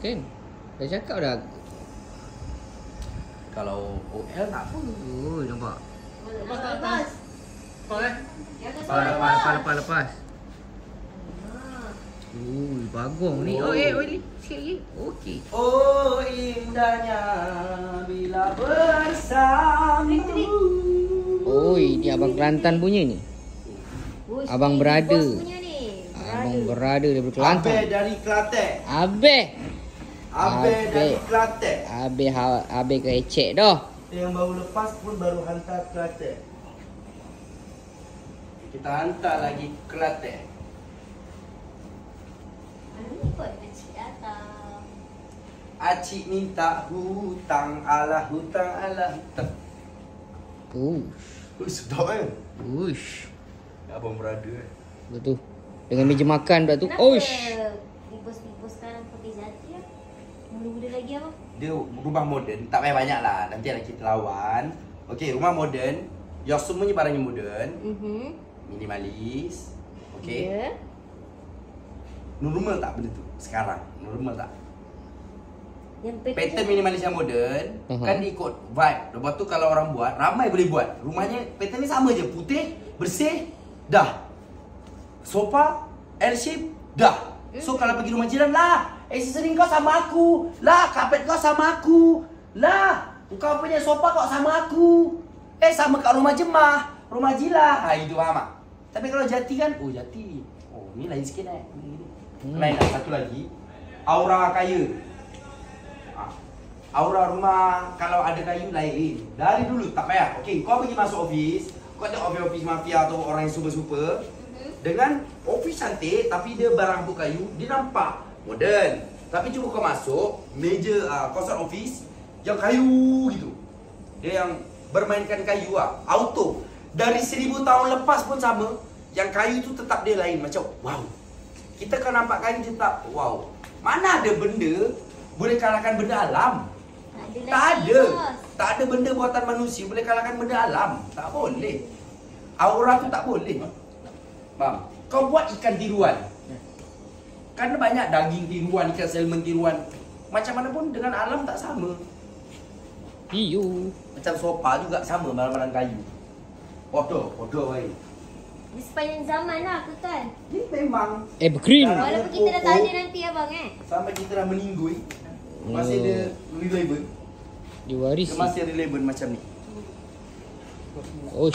Kan? Dah cakap dah. Kalau OL tak apa. Oh, nampak. Lepas. Lepas. Bagong ni. Oh, ni. Sikit lagi. Okey. Oh, indahnya bila bersama. Oh, ini Abang Kelantan punya ni. Abang berada. Abang berada daripada Kelantan. Abang dari Kelantan. Abang dari Kelantan. Abang ke ecek dah. Yang baru lepas pun baru hantar Kelantan. Kita hantar lagi Kelantan. Acik minta hutang ala hutang. Sedap kan? Ush. Abang berada kan? Betul. Dengan meja makan pula tu. Ush. Bibus sekarang kopi jati lah. Muda-muda lagi apa? Dia rumah moden, tak payah banyak lah. Nanti ada kita lawan. Okey, rumah moden. Yang semuanya barangnya moden. Minimalis. Okey. Ya. Normal tak benda tu sekarang? Normal tak? Yang Pattern minimalis yang moden kan dia ikut vibe. Lepas tu kalau orang buat, ramai boleh buat. Rumahnya pattern ni sama je, putih, bersih, dah. Sofa L shape, dah. So kalau pergi rumah jiran lah, aksesori kau sama aku. Lah, kapet kau sama aku. Lah, kau punya sofa kau sama aku. Sama kat rumah jemaah, rumah jilah. Ha, itu faham tak? Tapi kalau jati kan, oh jati. Oh, ni lain sikit Lain lah, satu lagi. Aura kaya. Aura rumah kalau ada kayu lain. Dari dulu tak payah. Okey, kau pergi masuk office, kau tengok office mafia atau orang yang super-super dengan office cantik tapi dia berambut kayu, dia nampak moden. Tapi cuba kau masuk meja kosan office yang kayu gitu. Dia yang bermainkan kayu auto. Dari 1000 tahun lepas pun sama, yang kayu tu tetap dia lain macam wow. Kita kalau nampak kayu tetap wow. Mana ada benda boleh kalahkan benda alam? Tak ada benda buatan manusia boleh kalahkan benda alam. Tak boleh. Aura tu tak boleh. Faham? Kau buat ikan tiruan. Kan banyak daging tiruan, ikan salmon tiruan. Macam mana pun dengan alam tak sama. Iyo. Macam sofa juga sama barang-barang kayu. Bodoh baik. Di sepanjang zaman lah aku kan. Ini memang Evergreen. Walaupun kita dah tak ada nanti abang sampai kita dah meninggoy, masih dia relevant. Dia waris. Dia masih relevant macam ni. Oh,